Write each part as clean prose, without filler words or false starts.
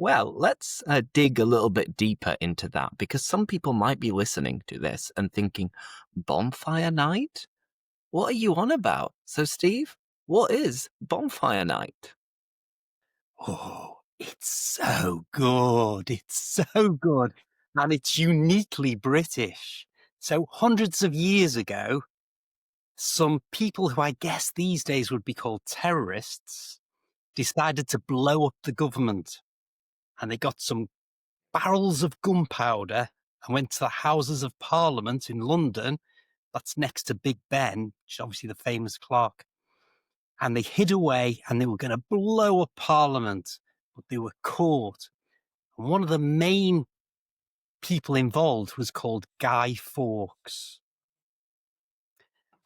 Well, let's dig a little bit deeper into that because some people might be listening to this and thinking, Bonfire Night? What are you on about? So, Steve, what is Bonfire Night? Oh, it's so good. It's so good. And it's uniquely British. So, hundreds of years ago, some people who I guess these days would be called terrorists decided to blow up the government. And they got some barrels of gunpowder and went to the Houses of Parliament in London. That's next to Big Ben, which is obviously the famous clock. And they hid away and they were going to blow up Parliament, but they were caught. And one of the main people involved was called Guy Fawkes.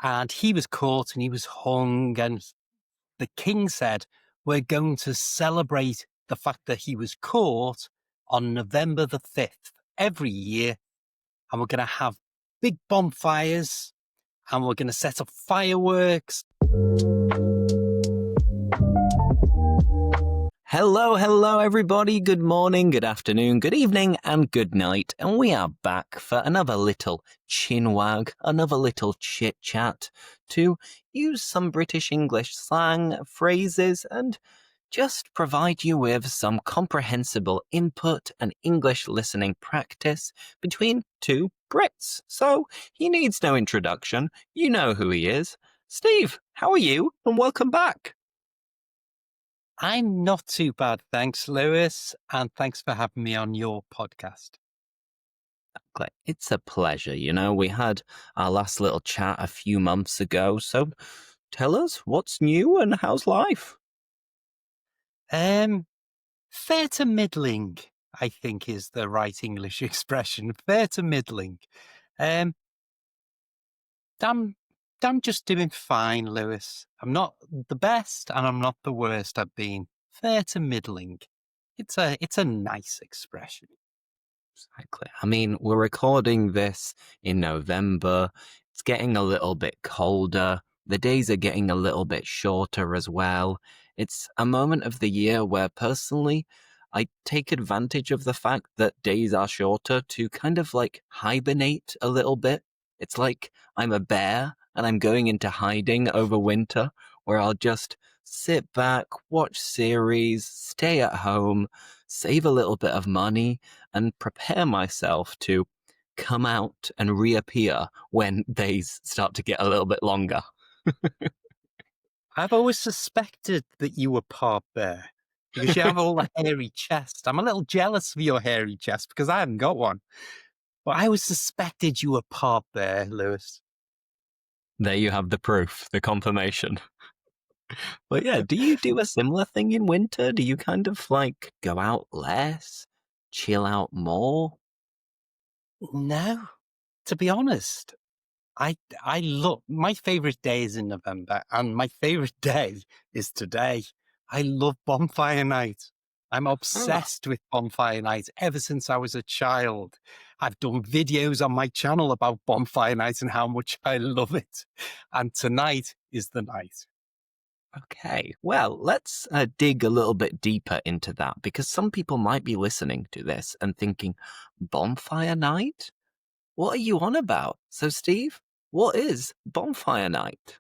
And he was caught and he was hung. And the king said, we're going to celebrate the fact that he was caught on November the 5th every year. And we're going to have big bonfires and we're going to set up fireworks. Hello, everybody. Good morning, good afternoon, good evening, and good night. And we are back for another little chinwag, another little chit chat to use some British English slang, phrases, and just provide you with some comprehensible input and English listening practice between two Brits. So he needs no introduction. You know who he is. Steve, how are you? And welcome back. I'm not too bad, thanks, Lewis, and thanks for having me on your podcast. It's a pleasure. We had our last little chat a few months ago, so tell us what's new and how's life? Fair to middling, I think is the right English expression. Fair to middling. I'm just doing fine, Lewis. I'm not the best and I'm not the worst I've been. Fair to middling. It's a nice expression. Exactly. I mean, we're recording this in November. It's getting a little bit colder. The days are getting a little bit shorter as well. It's a moment of the year where personally, I take advantage of the fact that days are shorter to kind of like hibernate a little bit. It's like I'm a bear and I'm going into hiding over winter where I'll just sit back, watch series, stay at home, save a little bit of money, and prepare myself to come out and reappear when days start to get a little bit longer. I've always suspected that you were part bear because you have all the hairy chest. I'm a little jealous of your hairy chest because I haven't got one. But I always suspected you were part bear, Lewis. There you have the proof, the confirmation. But yeah, do you do a similar thing in winter? Do you kind of like go out less, chill out more? No, to be honest, I look. My favorite day is in November, and my favorite day is today. I love Bonfire Night. I'm obsessed with Bonfire Night ever since I was a child. I've done videos on my channel about Bonfire Night and how much I love it. And tonight is the night. Okay, well, let's dig a little bit deeper into that because some people might be listening to this and thinking, Bonfire Night? What are you on about? So, Steve, what is Bonfire Night?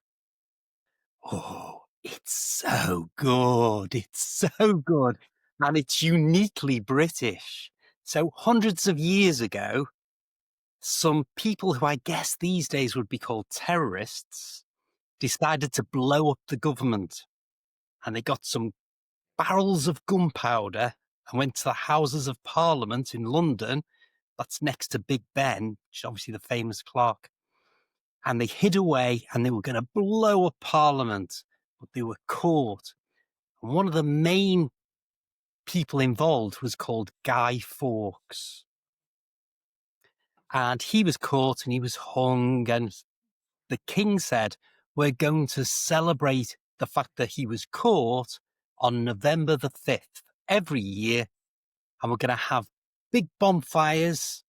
Oh, it's so good. It's so good. And it's uniquely British. So hundreds of years ago, some people who I guess these days would be called terrorists decided to blow up the government. And they got some barrels of gunpowder and went to the Houses of Parliament in London. That's next to Big Ben, which is obviously the famous clock. And they hid away and they were going to blow up Parliament, but they were caught. And one of the main people involved was called Guy Fawkes. And he was caught and he was hung. And the king said, we're going to celebrate the fact that he was caught on November the 5th every year. And we're going to have big bonfires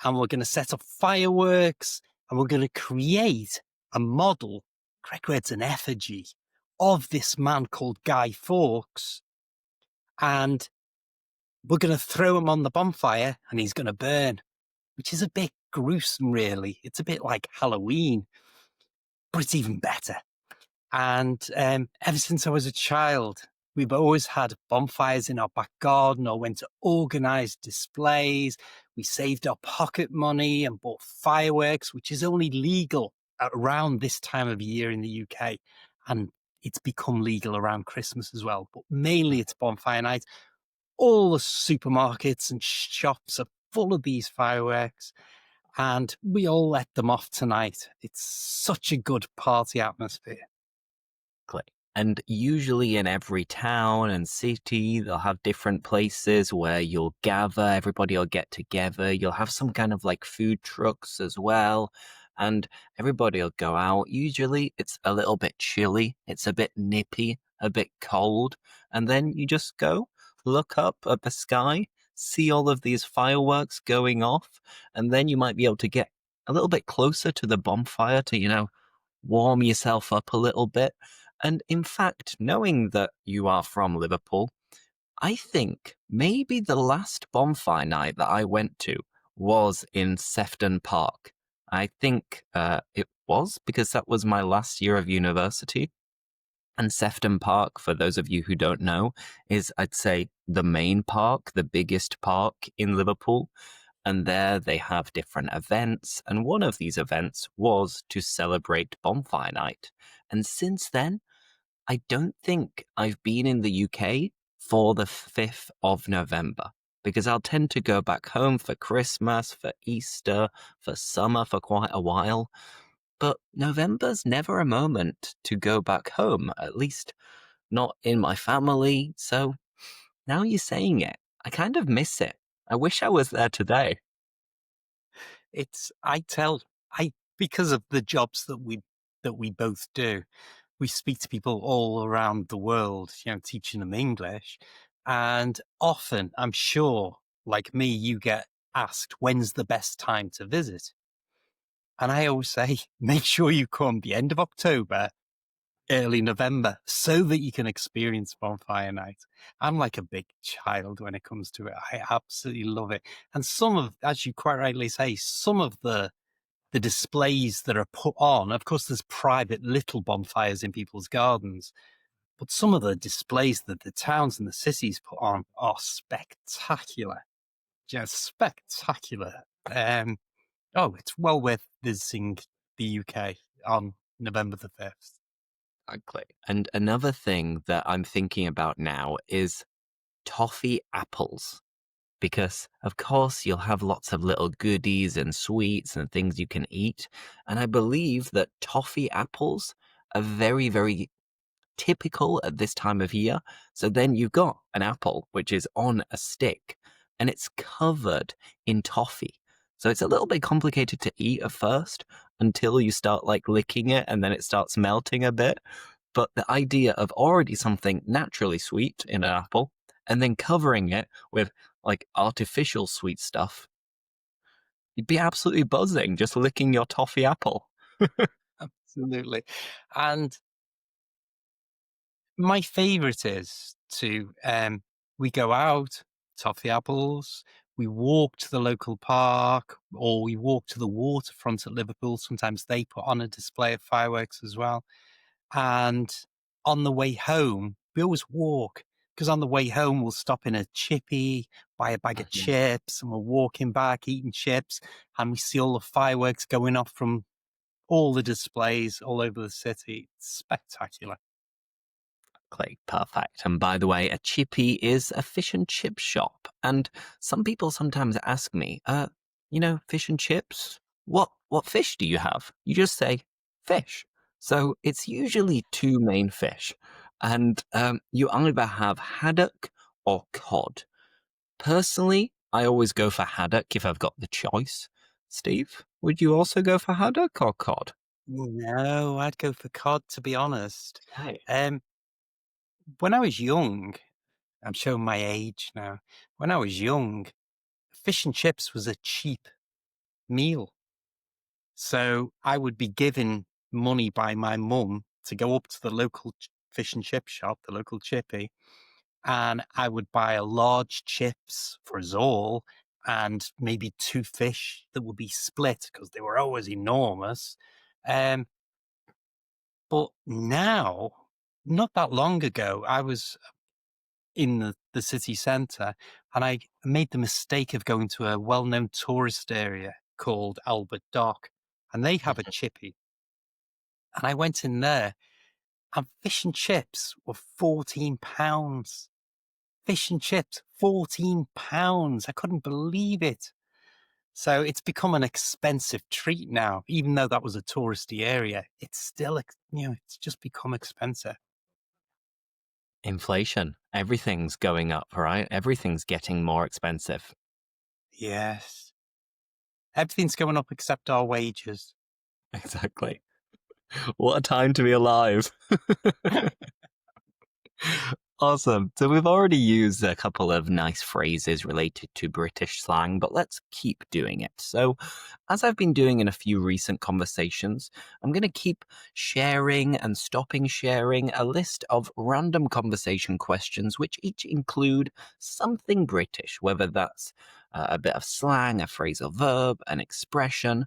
and we're going to set up fireworks and we're going to create a model, correct words, an effigy of this man called Guy Fawkes. And we're going to throw him on the bonfire and he's going to burn, which is a bit gruesome, really. It's a bit like Halloween, but it's even better. And ever since I was a child, we've always had bonfires in our back garden or went to organized displays. We saved our pocket money and bought fireworks, which is only legal around this time of year in the UK. And it's become legal around Christmas as well. But mainly it's bonfire night. All the supermarkets and shops are full of these fireworks. And we all let them off tonight. It's such a good party atmosphere. Exactly. And usually in every town and city, they'll have different places where you'll gather, everybody will get together. You'll have some kind of like food trucks as well. And everybody will go out. Usually it's a little bit chilly, it's a bit nippy, a bit cold. And then you just go look up at the sky, see all of these fireworks going off. And then you might be able to get a little bit closer to the bonfire to, warm yourself up a little bit. And in fact, knowing that you are from Liverpool, I think maybe the last bonfire night that I went to was in Sefton Park. I think it was because that was my last year of university. And Sefton Park, for those of you who don't know, is, I'd say, the main park, the biggest park in Liverpool. And there they have different events. And one of these events was to celebrate Bonfire Night. And since then, I don't think I've been in the UK for the 5th of November because I'll tend to go back home for Christmas, for Easter, for summer for quite a while. But November's never a moment to go back home, at least not in my family. So now you're saying it, I kind of miss it. I wish I was there today. It's I because of the jobs that we both do, we speak to people all around the world, teaching them English. And often, I'm sure, like me, you get asked when's the best time to visit. And I always say, make sure you come the end of October, early November, so that you can experience Bonfire Night. I'm like a big child when it comes to it. I absolutely love it. And some of, as you quite rightly say, some of the displays that are put on, of course, there's private little bonfires in people's gardens, but some of the displays that the towns and the cities put on are spectacular. Just spectacular. It's well worth visiting the UK on November the 5th. Exactly. And another thing that I'm thinking about now is toffee apples. Because, of course, you'll have lots of little goodies and sweets and things you can eat. And I believe that toffee apples are very, very typical at this time of year. So then you've got an apple, which is on a stick, and it's covered in toffee. So it's a little bit complicated to eat at first until you start like licking it and then it starts melting a bit. But the idea of already something naturally sweet in an apple and then covering it with like artificial sweet stuff, you'd be absolutely buzzing just licking your toffee apple. Absolutely. And my favorite is we go out, toffee apples, we walk to the local park, or we walk to the waterfront at Liverpool. Sometimes they put on a display of fireworks as well. And on the way home, we always walk because on the way home, we'll stop in a chippy, buy a bag of Mhm. chips, and we're walking back, eating chips, and we see all the fireworks going off from all the displays all over the city. It's spectacular. Click perfect. And by the way, a chippy is a fish and chip shop. And some people sometimes ask me, fish and chips? What fish do you have? You just say fish. So it's usually two main fish. And you either have haddock or cod. Personally, I always go for haddock if I've got the choice. Steve, would you also go for haddock or cod? No, I'd go for cod, to be honest. Okay. Um, when I was young, I'm showing my age now. When I was young, fish and chips was a cheap meal. So I would be given money by my mum to go up to the local fish and chip shop, the local chippy, and I would buy a large chips for us all and maybe two fish that would be split because they were always enormous. Um, but now, not that long ago, I was in the city centre and I made the mistake of going to a well known tourist area called Albert Dock, and they have a Mhm. chippy. And I went in there and fish and chips were £14. Fish and chips, £14. I couldn't believe it. So it's become an expensive treat now, even though that was a touristy area. It's still, it's just become expensive. Inflation. Everything's going up, right? Everything's getting more expensive. Yes. Everything's going up except our wages. Exactly. What a time to be alive. Awesome. So we've already used a couple of nice phrases related to British slang, but let's keep doing it. So, as I've been doing in a few recent conversations, I'm going to keep sharing and stopping sharing a list of random conversation questions, which each include something British, whether that's a bit of slang, a phrasal verb, an expression.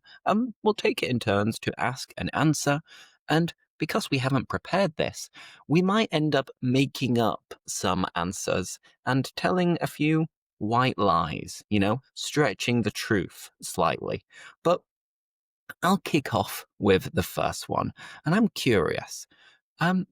We'll take it in turns to ask and answer. And because we haven't prepared this, we might end up making up some answers and telling a few white lies, stretching the truth slightly. But I'll kick off with the first one, and I'm curious. Um,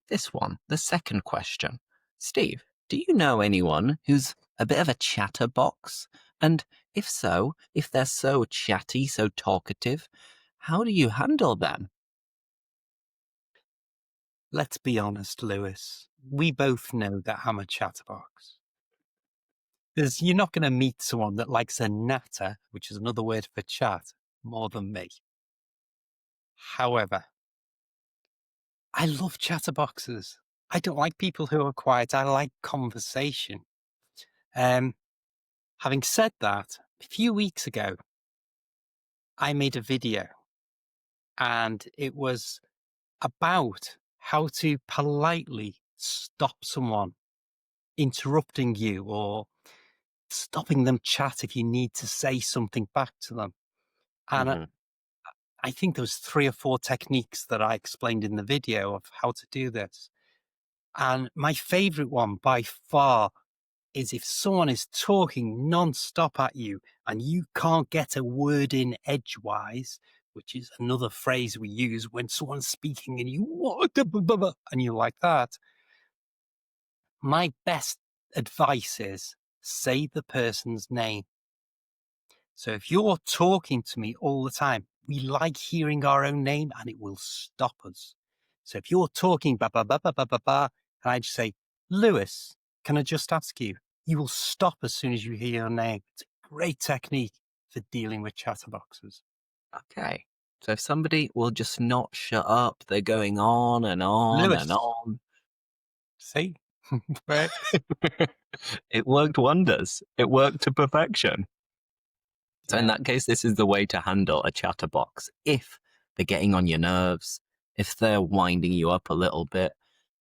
this one, the second question. Steve, do you know anyone who's a bit of a chatterbox? And if so, if they're so chatty, so talkative, how do you handle them? Let's be honest, Lewis. We both know that I'm a chatterbox. Because you're not going to meet someone that likes a natter, which is another word for chat, more than me. However, I love chatterboxes. I don't like people who are quiet. I like conversation. Um, Having said that, a few weeks ago, I made a video and it was about how to politely stop someone interrupting you or stopping them chat if you need to say something back to them. And Hmm. I think there was 3 or 4 techniques that I explained in the video of how to do this. And my favorite one by far is if someone is talking non-stop at you and you can't get a word in edgewise, which is another phrase we use when someone's speaking and you what and you like that. My best advice is say the person's name. So if you're talking to me all the time, we like hearing our own name and it will stop us. So if you're talking ba ba ba ba ba ba ba, and I just say, Lewis, can I just ask you? You will stop as soon as you hear your name. It's a great technique for dealing with chatterboxes. Okay. So if somebody will just not shut up, they're going on and on and Lewis, on. see? Right? It worked wonders. It worked to perfection. So in Yeah. that case, this is the way to handle a chatterbox. If they're getting on your nerves, if they're winding you up a little bit,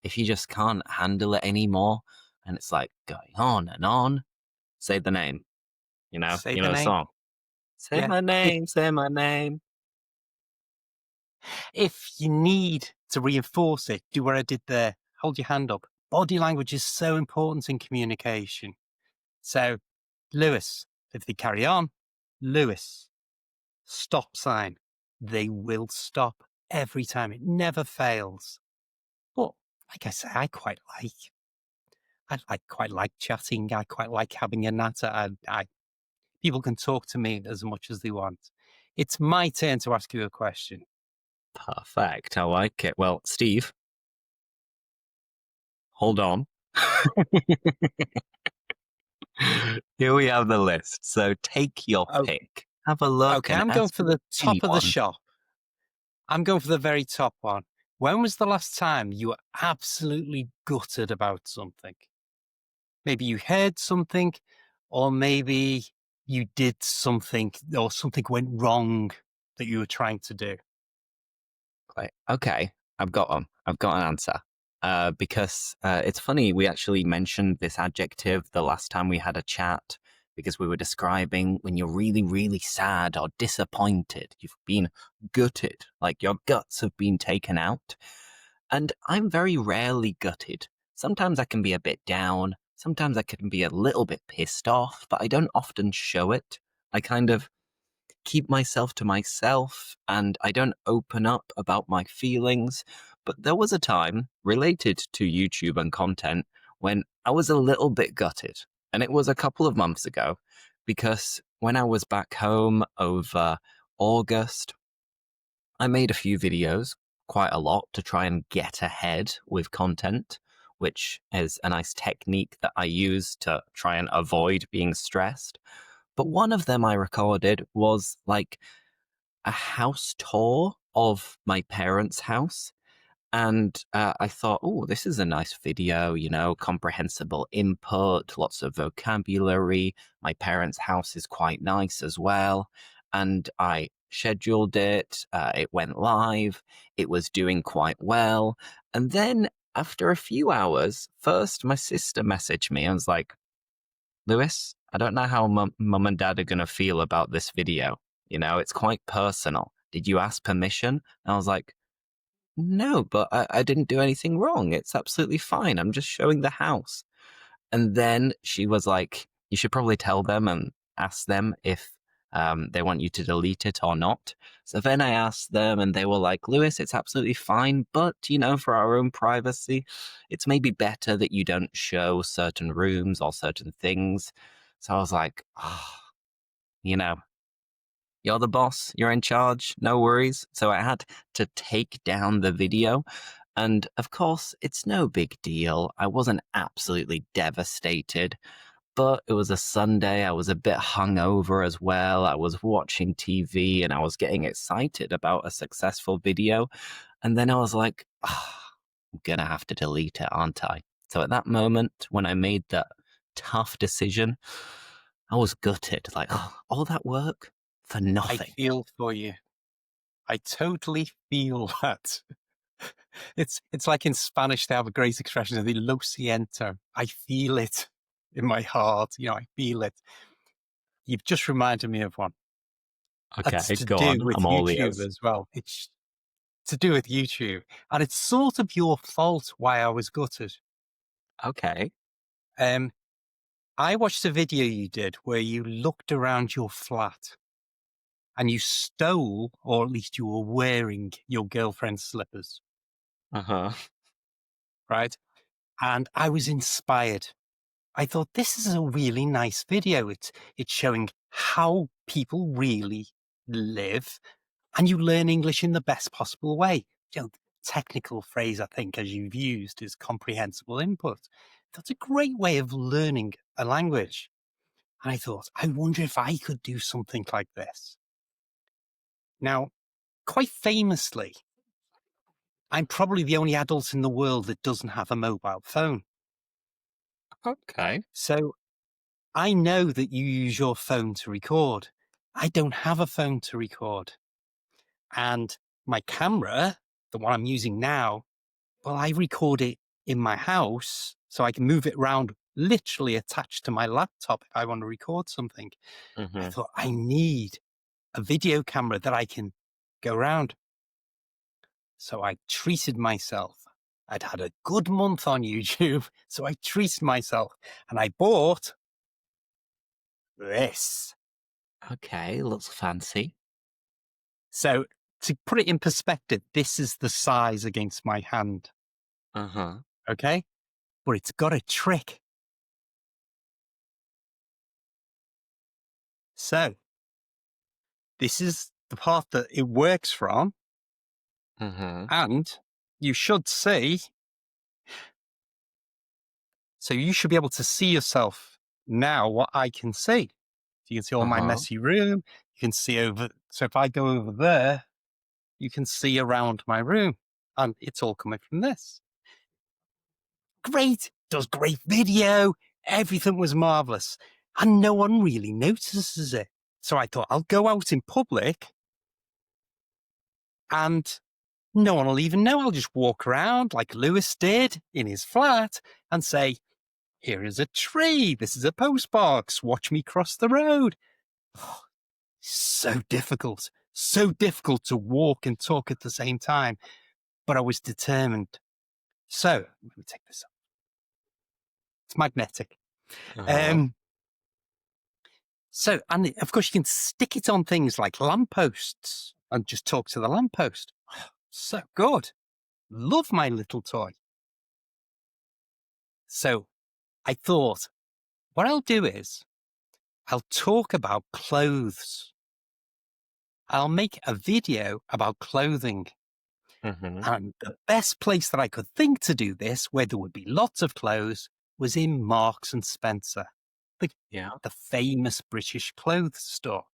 if you just can't handle it anymore, and it's like going on, say the name. Say You the know the name. song. Say Yeah. my If name, say my name. if you need to reinforce it, do what I did there. Hold your hand up. Body language is so important in communication. So, Lewis, if they carry on, Lewis, stop sign. They will stop every time. It never fails. But like I say, I quite like chatting. I quite like having a natter. People can talk to me as much as they want. It's my turn to ask you a question. Perfect. I like it. Well, Steve, hold on. Here we have the list. So take your Oh, pick. Have a look okay. and I'm going ask for me the top of the anyone. shop. I'm going for the very top one. When was the last time you were absolutely gutted about something? Maybe you heard something, or maybe you did something, or something went wrong that you were trying to do. Great. Okay, I've got one. I've got an answer. because it's funny, we actually mentioned this adjective the last time we had a chat because we were describing when you're really, really sad or disappointed. You've been gutted, like your guts have been taken out. And I'm very rarely gutted. Sometimes I can be a bit down, sometimes I can be a little bit pissed off, but I don't often show it. I kind of keep myself to myself and I don't open up about my feelings. But there was a time related to YouTube and content when I was a little bit gutted. And it was a couple of months ago because when I was back home over August, I made a few videos, quite a lot, to try and get ahead with content, which is a nice technique that I use to try and avoid being stressed. But one of them I recorded was like a house tour of my parents' house. And I thought, oh, this is a nice video, comprehensible input, lots of vocabulary. My parents' house is quite nice as well. And I scheduled it, it went live, it was doing quite well. And then after a few hours, first my sister messaged me and was like, Lewis, I don't know how mum and dad are going to feel about this video. It's quite personal. Did you ask permission? And I was like, no, but I didn't do anything wrong. It's absolutely fine. I'm just showing the house. And then she was like, you should probably tell them and ask them if they want you to delete it or not. So then I asked them and they were like, Lewis, it's absolutely fine. But, for our own privacy, it's maybe better that you don't show certain rooms or certain things. So I was like, oh, you know, you're the boss, you're in charge, no worries. So I had to take down the video. And of course, it's no big deal. I wasn't absolutely devastated, but it was a Sunday. I was a bit hungover as well. I was watching TV and I was getting excited about a successful video. And then I was like, I'm going to have to delete it, aren't I? So at that moment, when I made that tough decision, I was gutted. Like, all that work for I nothing. feel for you. I totally feel that. It's like in Spanish, they have a great expression, the lo siento. I feel it in my heart. I feel it. You've just reminded me of one. That's Okay, to go do on. with I'm all YouTube ears. as well. It's to do with YouTube. And it's sort of your fault why I was gutted. Okay. Um, I watched a video you did where you looked around your flat and you stole, or at least you were wearing your girlfriend's slippers, Uh-huh. right? And I was inspired. I thought this is a really nice video. It's showing how people really live, and you learn English in the best possible way. The technical phrase I think as you've used is comprehensible input. That's a great way of learning a language. And I thought, I wonder if I could do something like this. Now, quite famously, I'm probably the only adult in the world that doesn't have a mobile phone. Okay. So I know that you use your phone to record. I don't have a phone to record. And my camera, the one I'm using now, well, I record it in my house so I can move it around, literally attached to my laptop if I want to record something. I Mm-hmm. thought I need a video camera that I can go around. So I treated myself. I'd had a good month on YouTube, so I treated myself and I bought this. Okay, looks fancy. So to put it in perspective, this is the size against my hand. Uh-huh. Okay. But it's got a trick. So this is the part that it works from. Mm-hmm. And you should see. So you should be able to see yourself now what I can see. You can see all my Uh-huh. messy room. You can see over. So if I go over there, you can see around my room. And it's all coming from this. Great. Does great video. Everything was marvelous. And no one really notices it. So I thought I'll go out in public and No one will even know. I'll just walk around like Lewis did in his flat and say, here is a tree. This is a postbox. Watch me cross the road. So difficult. So difficult to walk and talk at the same time. But I was determined. So let me take this up. It's magnetic. Uh-huh. Um, and of course, you can stick it on things like lampposts and just talk to the lamppost. So good. Love my little toy. So I thought, what I'll do is I'll talk about clothes. I'll make a video about clothing. Mm-hmm. And the best place that I could think to do this, where there would be lots of clothes, was in Marks and Spencer, the, Yeah. the famous British clothes store.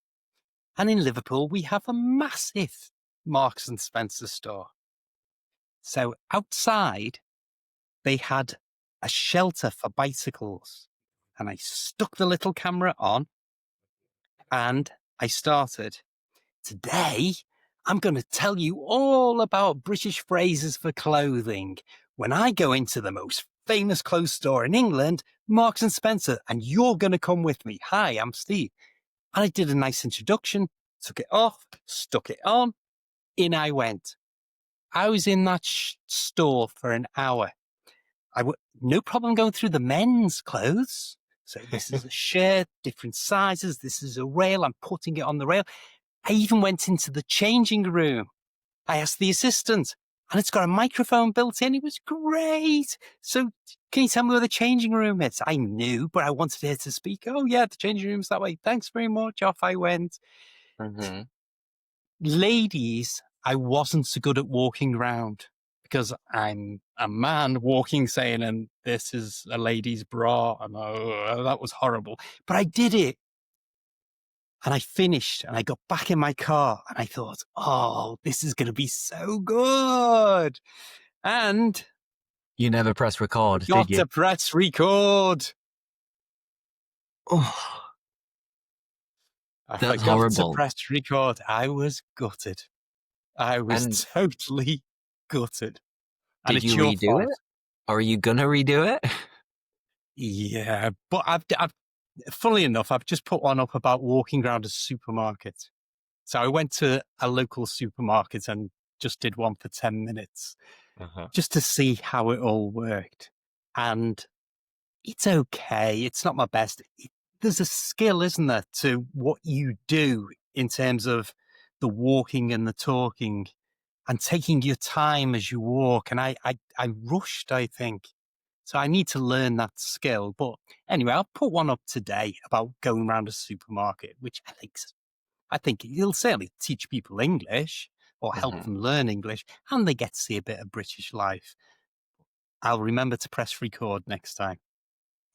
And in Liverpool, we have a massive Marks and Spencer store. So outside, they had a shelter for bicycles. And I stuck the little camera on and I started. Today, I'm going to tell you all about British phrases for clothing. When I go into the most famous clothes store in England, Marks and Spencer, and you're going to come with me. Hi, I'm Steve. And I did a nice introduction, took it off, stuck it on, in I went. I was in that store for an hour. No problem going through the men's clothes. So this is a shirt, different sizes. This is a rail. I'm putting it on the rail. I even went into the changing room. I asked the assistant, and it's got a microphone built in. It was great. So can you tell me where the changing room is? I knew, but I wanted her to speak. Oh, yeah, the changing room's that way. Thanks very much. Off I went. Mm-hmm. Ladies, I wasn't so good at walking around because I'm a man walking saying, and this is a lady's bra. And that was horrible. But I did it. And I finished and I got back in my car and I thought, oh, this is going to be so good. And You never press record, did got you? to press record. Oh, I that's forgot to horrible. press record. I was gutted. I was And totally gutted. And did it's you your redo fault. it? Or are you gonna redo it? Yeah, but I've funnily enough, I've just put one up about walking around a supermarket. So I went to a local supermarket and just did one for 10 minutes Uh-huh. just to see how it all worked. And it's okay. It's not my best. There's a skill, isn't there, to what you do in terms of the walking and the talking and taking your time as you walk. And I rushed, I think. So I need to learn that skill. But anyway, I'll put one up today about going around a supermarket, which I think it'll certainly teach people English or help Mm-hmm. them learn English, and they get to see a bit of British life. I'll remember to press record next time.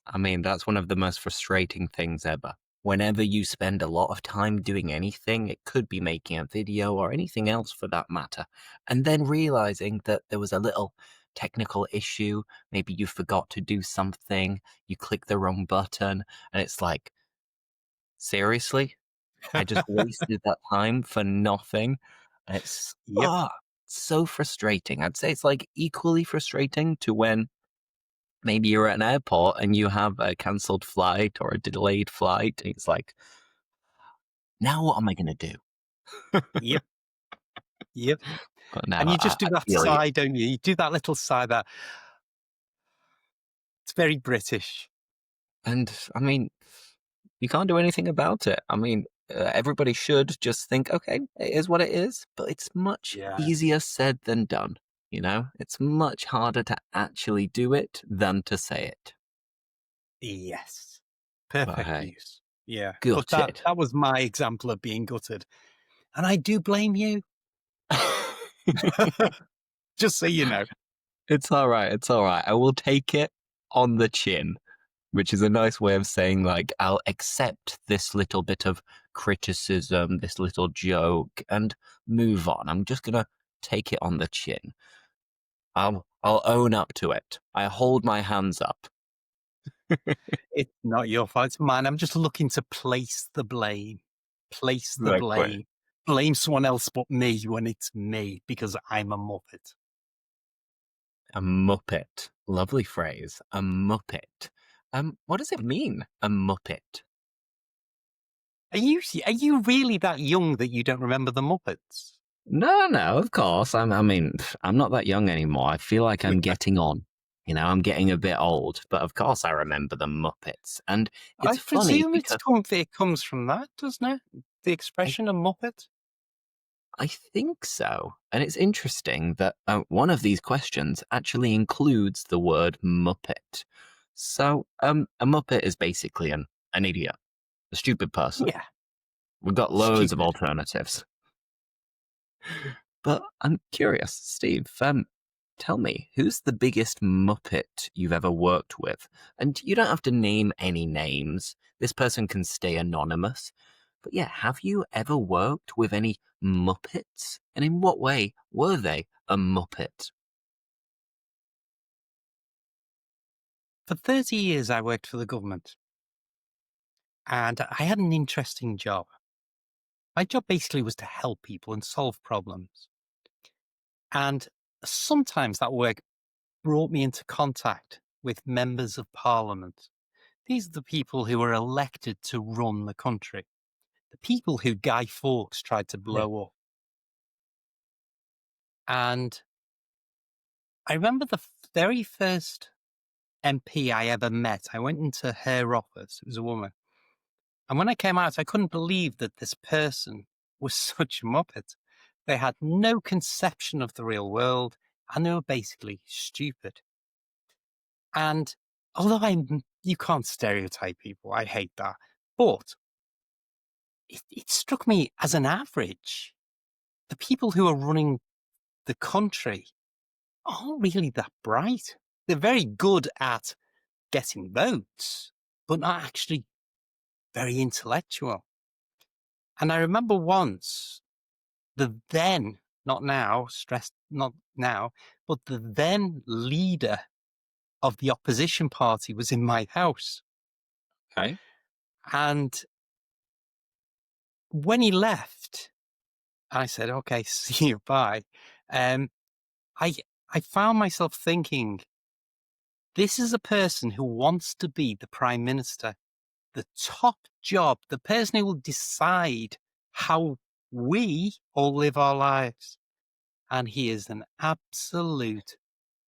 I mean, that's one of the most frustrating things ever. Whenever you spend a lot of time doing anything, it could be making a video or anything else for that matter, and then realizing that there was a little technical issue, maybe you forgot to do something, you click the wrong button, and it's like, seriously? I just wasted that time for nothing. And it's Yep. so frustrating. I'd say it's like equally frustrating to when maybe you're at an airport and you have a cancelled flight or a delayed flight. And it's like, now what am I going to do? Yep. Yep. But no, And you just do I that feel you. sigh, don't you? You do that little sigh that it's very British. And I mean, you can't do anything about it. I mean, everybody should just think, okay, it is what it is, but it's much Yeah. easier said than done. You know, it's much harder to actually do it than to say it. Yes. But Perfect hey, use. Yeah. But gutted. that was my example of being gutted. And I do blame you. Just so you know. It's all right. It's all right. I will take it on the chin, which is a nice way of saying, like, I'll accept this little bit of criticism, this little joke, and move on. I'm just gonna take it on the chin. I'll own up to it. I hold my hands up. It's not your fault. It's mine. I'm just looking to place the blame. Place the Exactly. blame. blame someone else but me when it's me because I'm a Muppet. A Muppet. Lovely phrase. A Muppet. What does it mean, a Muppet? Are you really that young that you don't remember the Muppets? No, no, of course. I mean, I'm not that young anymore. I feel like I'm getting on. I'm getting a bit old, but of course I remember the Muppets. And I it's funny presume because it comes from that, doesn't it? The I, expression a Muppet? I think so. And it's interesting that one of these questions actually includes the word Muppet. So, a Muppet is basically an idiot, a stupid person. Yeah, We've got loads of stupid. alternatives. But I'm curious, Steve, tell me, who's the biggest Muppet you've ever worked with? And you don't have to name any names. This person can stay anonymous. But yeah, have you ever worked with any Muppets? And in what way were they a Muppet? For 30 years, I worked for the government and I had an interesting job. My job basically was to help people and solve problems. And sometimes that work brought me into contact with members of parliament. These are the people who were elected to run the country, the people who Guy Fawkes tried to Yeah. blow up. And I remember the very first MP I ever met. I went into her office. It was a woman. And when I came out, I couldn't believe that this person was such a muppet. They had no conception of the real world and they were basically stupid. And although you can't stereotype people, I hate that. But it struck me as an average. The people who are running the country aren't really that bright. They're very good at getting votes, but not actually very intellectual. And I remember once the then, not now, stressed, not now, but the then leader of the opposition party was in my house. Okay. And when he left, I said, okay, see you, bye. Um, I, I found myself thinking, this is a person who wants to be the prime minister, the top job, the person who will decide how we all live our lives. And he is an absolute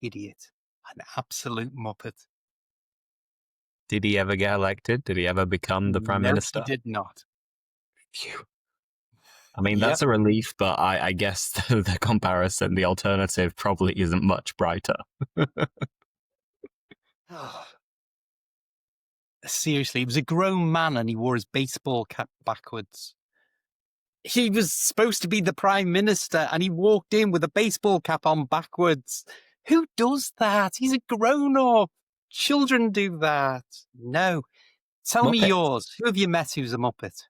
idiot, an absolute muppet. Did he ever get elected? Did he ever become the prime No, he minister? did not. Phew. I mean, Yep. that's a relief, but I guess the comparison, the alternative probably isn't much brighter. Seriously, he was a grown man and he wore his baseball cap backwards. He was supposed to be the prime minister and he walked in with a baseball cap on backwards. Who does that? He's a grown up. Children do that. No. Tell me Muppet. yours. Who have you met who's a muppet?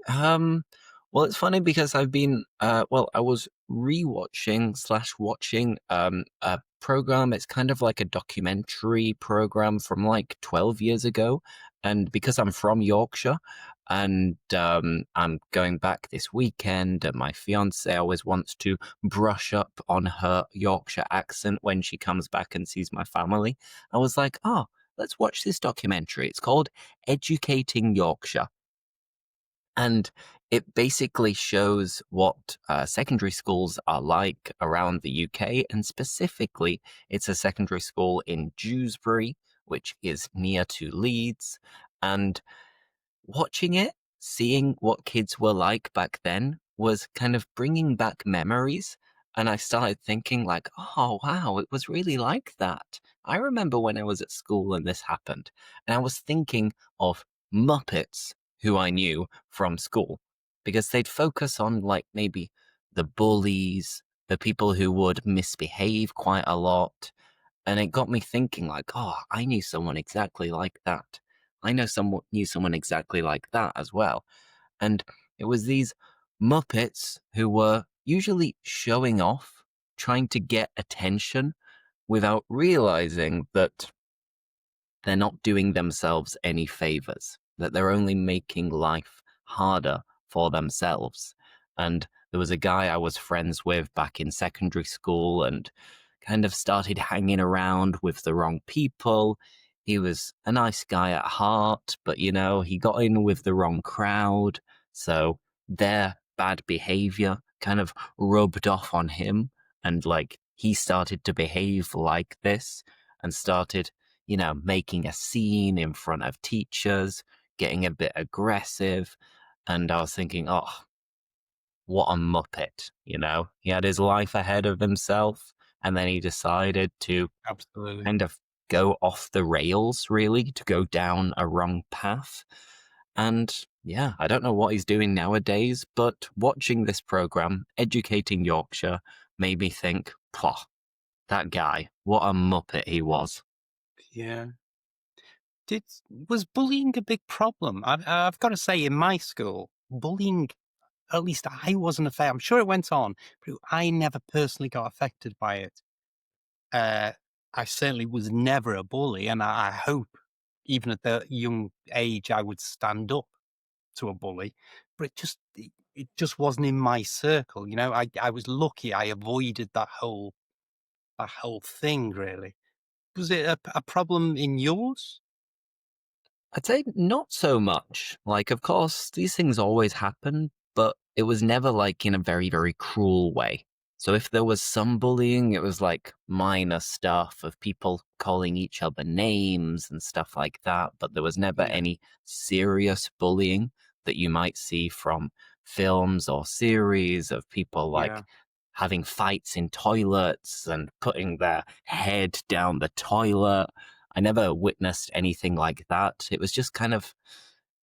Um, well, it's funny because I've been, I was rewatching slash watching a program. It's kind of like a documentary program from like 12 years ago. And because I'm from Yorkshire and I'm going back this weekend, and my fiance always wants to brush up on her Yorkshire accent when she comes back and sees my family, I was like, oh, let's watch this documentary. It's called Educating Yorkshire. And it basically shows what secondary schools are like around the UK. And specifically, it's a secondary school in Dewsbury, which is near to Leeds. And watching it, seeing what kids were like back then was kind of bringing back memories. And I started thinking like, oh, wow, it was really like that. I remember when I was at school and this happened. And I was thinking of Muppets who I knew from school because they'd focus on like maybe the bullies, the people who would misbehave quite a lot. And it got me thinking like, oh, I knew someone exactly like that. I know someone knew someone exactly like that as well. And it was these Muppets who were usually showing off, trying to get attention without realizing that they're not doing themselves any favors, that they're only making life harder for themselves. And there was a guy I was friends with back in secondary school and kind of started hanging around with the wrong people. He was a nice guy at heart, but he got in with the wrong crowd. So their bad behavior kind of rubbed off on him. And like he started to behave like this and started, making a scene in front of teachers, getting a bit aggressive. And I was thinking, oh, what a muppet, He had his life ahead of himself, and then he decided to Absolutely. kind of go off the rails, really, to go down a wrong path. And yeah, I don't know what he's doing nowadays, but watching this program, Educating Yorkshire, made me think, "Pah, that guy, what a muppet he was." Yeah. Did Was bullying a big problem? I've got to say, in my school, bullying, at least I wasn't affected. I'm sure it went on, but I never personally got affected by it. Uh, I certainly was never a bully, and I hope, even at the young age, I would stand up to a bully. But it just wasn't in my circle. I was lucky. I avoided that whole thing. Really, was it a problem in yours? I'd say not so much. Like, of course, these things always happen, but it was never like in a very, very cruel way. So if there was some bullying, it was like minor stuff of people calling each other names and stuff like that. But there was never Yeah, any serious bullying that you might see from films or series of people yeah, like having fights in toilets and putting their head down the toilet. I never witnessed anything like that. It was just kind of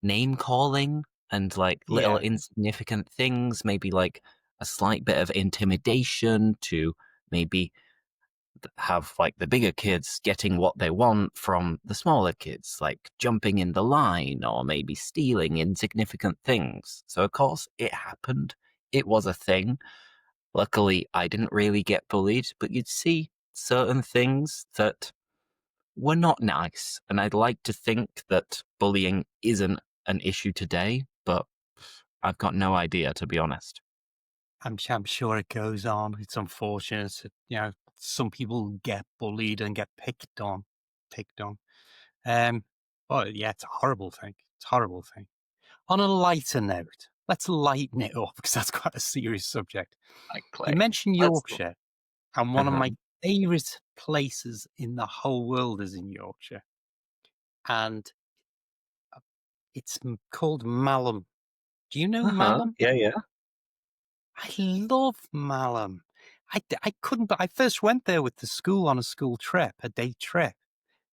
name calling and like little yeah, insignificant things, maybe like a slight bit of intimidation to maybe have like the bigger kids getting what they want from the smaller kids, like jumping in the line or maybe stealing insignificant things. So, of course, it happened. It was a thing. Luckily, I didn't really get bullied, but you'd see certain things that were not nice. And I'd like to think that bullying isn't an issue today, but I've got no idea, to be honest. I'm sure it goes on. It's unfortunate that, some people get bullied and get picked on. Um, but yeah, it's a horrible thing. It's a horrible thing. On a lighter note, let's lighten it up because that's quite a serious subject. Like You Clay. mentioned Let's. Yorkshire, and one of Uh-huh. my favourite places in the whole world is in Yorkshire, and called Malham. Do you know Uh-huh. Malham? Yeah, yeah. I love Malham. I couldn't, but I first went there with the school on a school trip, a day trip,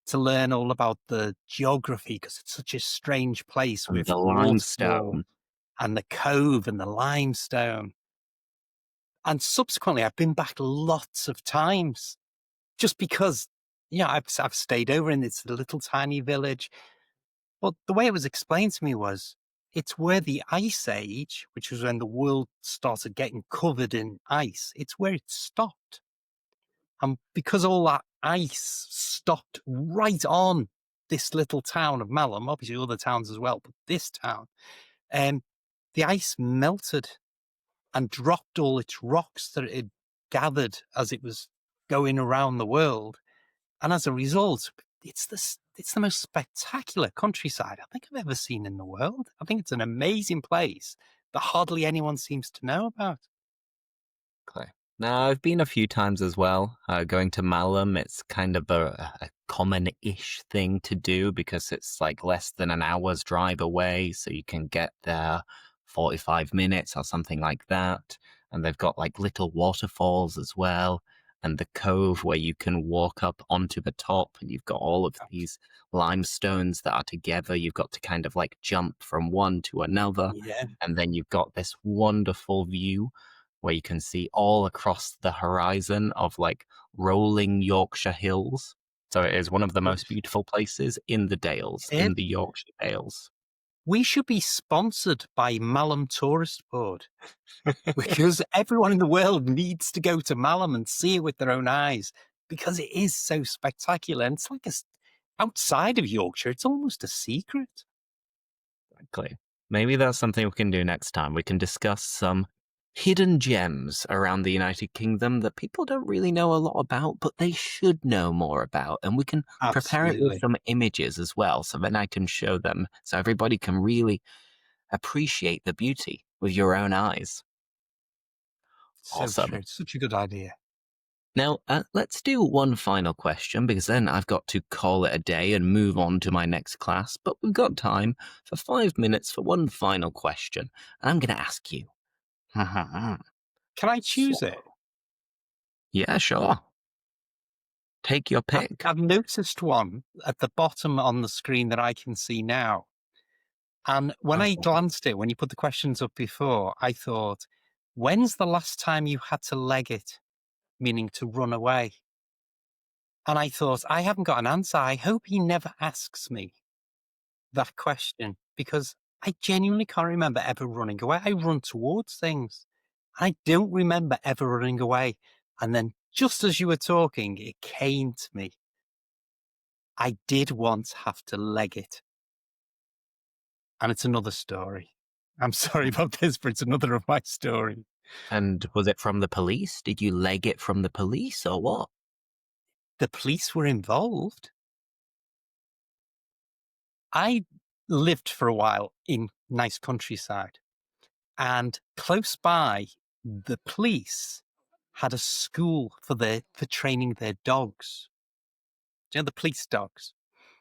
to learn all about the geography because it's such a strange place And with the waterfall limestone. and the cove and the limestone. And subsequently, I've been back lots of times just because, I've stayed over in this little tiny village. But the way it was explained to me was it's where the ice age, which was when the world started getting covered in ice, it's where it stopped. And because all that ice stopped right on this little town of Malham, obviously other towns as well, but this town, um, the ice melted and dropped all its rocks that it had gathered as it was going around the world. And as a result, it's the most spectacular countryside I think I've ever seen in the world. I think it's an amazing place that hardly anyone seems to know about. Okay. Now, I've been a few times as well. Going to Malham, it's kind of a common-ish thing to do because it's like less than an hour's drive away, so you can get there 45 minutes or something like that. And they've got like little waterfalls as well, and the cove where you can walk up onto the top, and you've got all of these limestones that are together. You've got to kind of like jump from one to another, Yeah. and then you've got this wonderful view where you can see all across the horizon of like rolling Yorkshire hills. So it is one of the most beautiful places in the Dales, Eh, in the Yorkshire Dales. We should be sponsored by Malham Tourist Board because everyone in the world needs to go to Malham and see it with their own eyes because it is so spectacular. And it's like outside of Yorkshire, it's almost a secret. Exactly. Maybe that's something we can do next time. We can discuss some hidden gems around the United Kingdom that people don't really know a lot about, but they should know more about. And we can prepare it with Absolutely. some images as well, so then I can show them so everybody can really appreciate the beauty with your own eyes. So Awesome. true. Such a good idea. Now, let's do one final question because then I've got to call it a day and move on to my next class. But we've got time for 5 minutes for one final question. And I'm going to ask you. Can I choose So, it? yeah, sure. Take your pick. I've noticed one at the bottom on the screen that I can see now. And when I Oh. glanced at it, when you put the questions up before, I thought, when's the last time you had to leg it? Meaning to run away. And I thought, I haven't got an answer. I hope he never asks me that question because I genuinely can't remember ever running away. I run towards things. I don't remember ever running away. And then just as you were talking, it came to me. I did once have to leg it. And it's another story. I'm sorry about this, but it's another of my stories. And was it from the police? Did you leg it from the police or what? The police were involved. I lived for a while in nice countryside, and close by, the police had a school for training their dogs. Do you know the police dogs?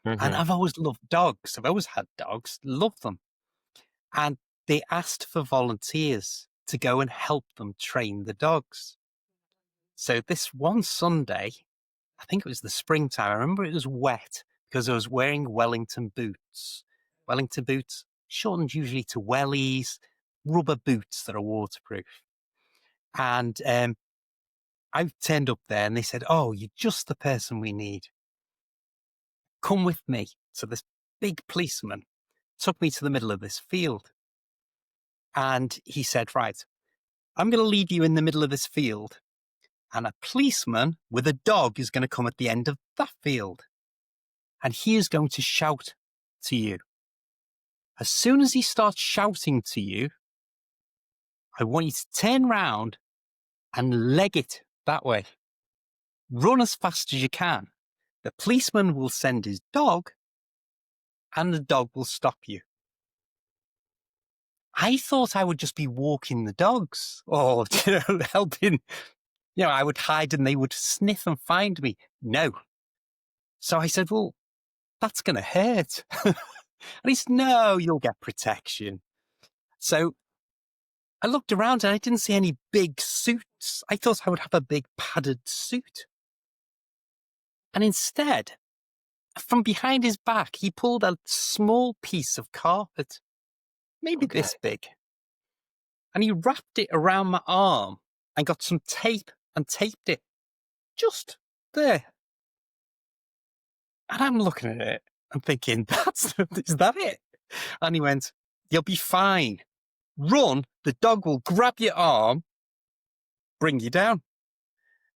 And I've always loved dogs. I've always had dogs, love them. And they asked for volunteers to go and help them train the dogs. So this one Sunday, I think it was the springtime. I remember it was wet because I was wearing Wellington boots. Wellington boots, shortened usually to wellies, rubber boots that are waterproof. And I turned up there and they said, "Oh, you're just the person we need. Come with me." So this big policeman took me to the middle of this field. And he said, "Right, I'm going to leave you in the middle of this field. And a policeman with a dog is going to come at the end of that field. And he is going to shout to you. As soon as he starts shouting to you, I want you to turn round and leg it that way. Run as fast as you can. The policeman will send his dog and the dog will stop you." I thought I would just be walking the dogs or, helping. I would hide and they would sniff and find me. No. So I said, "Well, that's going to hurt." And he said, "No, you'll get protection." So I looked around and I didn't see any big suits. I thought I would have a big padded suit. And instead, from behind his back, he pulled a small piece of carpet, maybe this big. And he wrapped it around my arm and got some tape and taped it just there. And I'm looking at it and thinking, is that it? And he went, "You'll be fine. Run, the dog will grab your arm, bring you down.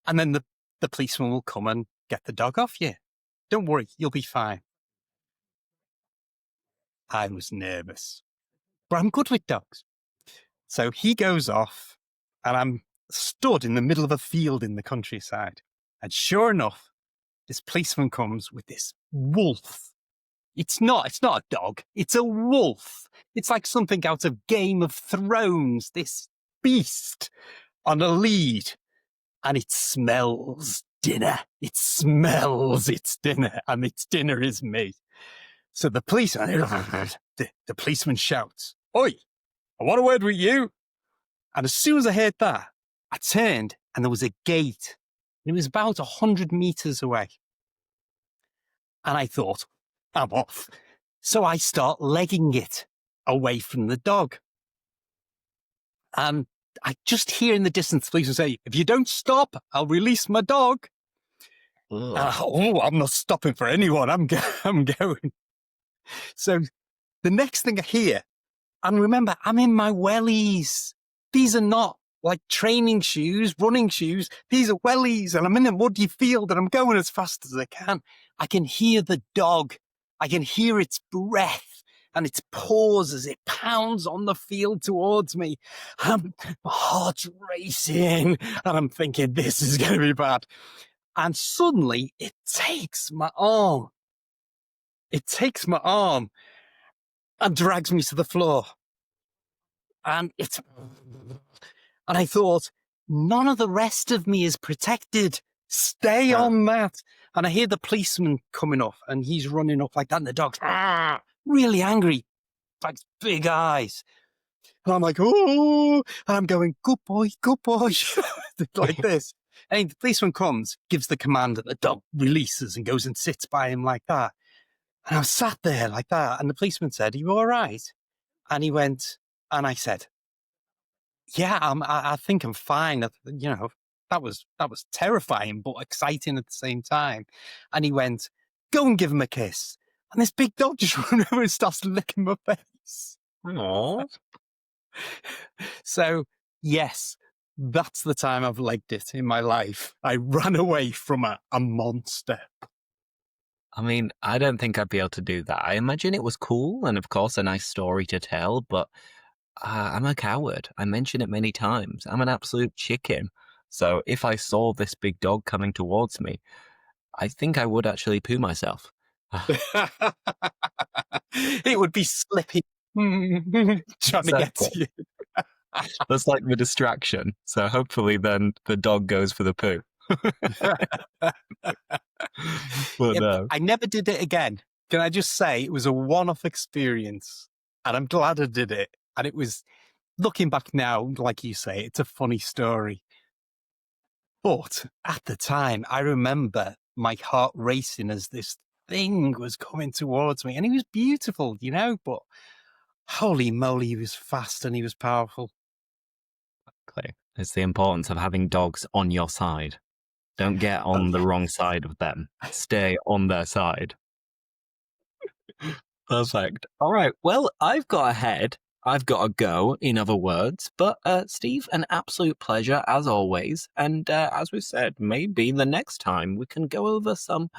And then the policeman will come and get the dog off you. Don't worry, you'll be fine." I was nervous, but I'm good with dogs. So he goes off and I'm stood in the middle of a field in the countryside. And sure enough, this policeman comes with this wolf. It's not a dog. It's a wolf. It's like something out of Game of Thrones, this beast on a lead. And it smells dinner. It smells its dinner. And its dinner is me. So the policeman shouts, "Oi, I want a word with you." And as soon as I heard that, I turned and there was a gate. And it was about 100 meters away. And I thought, I'm off. So I start legging it away from the dog. And I just hear in the distance the policeman say, "If you don't stop, I'll release my dog." I'm not stopping for anyone. I'm going. So the next thing I hear, and remember, I'm in my wellies. These are not like training shoes, running shoes. These are wellies, and I'm in a muddy field and I'm going as fast as I can. I can hear the dog. I can hear its breath and its paws as it pounds on the field towards me. My heart's racing, and I'm thinking, this is going to be bad. And suddenly, it takes my arm. It takes my arm and drags me to the floor. And I thought, none of the rest of me is protected. Stay on that. And I hear the policeman coming up, and he's running up like that, and the dog's really angry, like big eyes. And I'm like, oh, and I'm going, good boy, like this. And the policeman comes, gives the command, that the dog releases and goes and sits by him like that. And I was sat there like that, and the policeman said, are you all right? And he went, and I said, yeah, I think I'm fine. That was terrifying, but exciting at the same time. And he went, go and give him a kiss. And this big dog just ran over and starts licking my face. Aww. So, yes, that's the time I've legged it in my life. I ran away from a monster. I mean, I don't think I'd be able to do that. I imagine it was cool and, of course, a nice story to tell, but I'm a coward. I mention it many times. I'm an absolute chicken. So if I saw this big dog coming towards me, I think I would actually poo myself. It would be slipping, trying to get to you. That's like the distraction. So hopefully then the dog goes for the poo. But no. I never did it again. Can I just say it was a one-off experience, and I'm glad I did it. And it was, looking back now, like you say, it's a funny story. But at the time, I remember my heart racing as this thing was coming towards me, and he was beautiful, but holy moly, he was fast and he was powerful. Exactly. It's the importance of having dogs on your side. Don't get on the wrong side of them. Stay on their side. Perfect. All right. Well, I've got to head. I've got to go, in other words. But Steve, an absolute pleasure as always. And as we said, maybe the next time we can go over some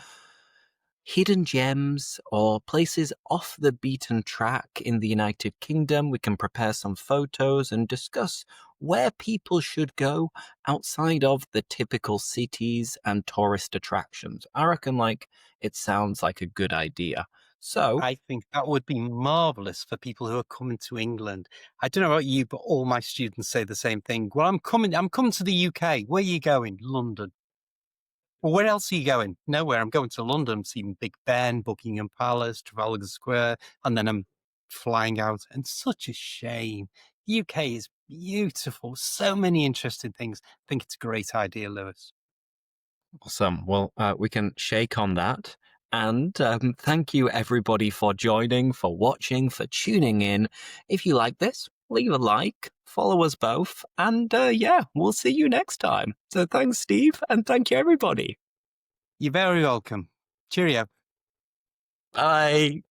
hidden gems or places off the beaten track in the United Kingdom. We can prepare some photos and discuss where people should go outside of the typical cities and tourist attractions. I reckon it sounds like a good idea. So I think that would be marvelous for people who are coming to England. I don't know about you, but all my students say the same thing. Well, I'm coming to the UK. Where are you going? London. Well, where else are you going? Nowhere. I'm going to London. I'm seeing Big Ben, Buckingham Palace, Trafalgar Square, and then I'm flying out. And such a shame. The UK is beautiful. So many interesting things. I think it's a great idea, Lewis. Awesome. Well, we can shake on that. And thank you, everybody, for joining, for watching, for tuning in. If you like this, leave a like, follow us both, and we'll see you next time. So thanks, Steve, and thank you, everybody. You're very welcome. Cheerio. Bye.